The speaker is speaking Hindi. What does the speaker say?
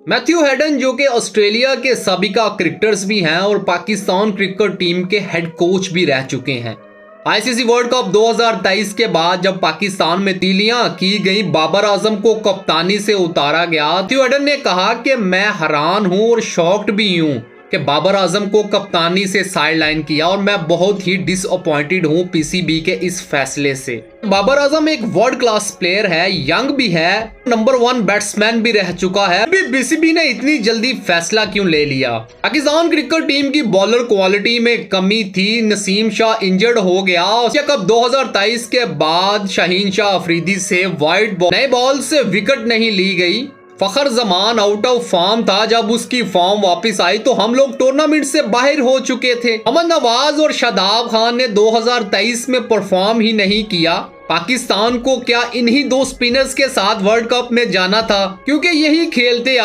मैथ्यू हेडन जो कि ऑस्ट्रेलिया के साबिका क्रिकेटर्स भी हैं और पाकिस्तान क्रिकेट टीम के हेड कोच भी रह चुके हैं। आईसीसी वर्ल्ड कप 2023 के बाद जब पाकिस्तान में तब्दीलियां की गई, बाबर आजम को कप्तानी से उतारा गया। मैथ्यू हेडन ने कहा कि मैं हैरान हूं और शॉक्ड भी हूं कि बाबर आजम को कप्तानी से साइडलाइन किया और मैं बहुत ही डिसअपॉइंटेड हूं पीसीबी के इस फैसले से। बाबर आजम एक वर्ल्ड क्लास प्लेयर है, यंग भी है, नंबर 1 बैट्समैन भी रह चुका है। अभी पीसीबी ने इतनी जल्दी फैसला क्यों ले लिया? पाकिस्तान क्रिकेट टीम की बॉलर क्वालिटी में कमी थी। नसीम शाह इंजर्ड हो गया। कप 2023 के बाद शाहीन शाह अफरीदी से वाइड बॉल, नए बॉल से विकेट नहीं ली गई। फखर जमान आउट ऑफ फॉर्म था। जब उसकी फॉर्म वापस आई तो हम लोग टूर्नामेंट से बाहर हो चुके थे। मोहम्मद नवाज और शादाब खान ने 2023 में परफॉर्म ही नहीं किया। पाकिस्तान को क्या इन्हीं दो स्पिनर्स के साथ वर्ल्ड कप में जाना था? क्योंकि यही खेलते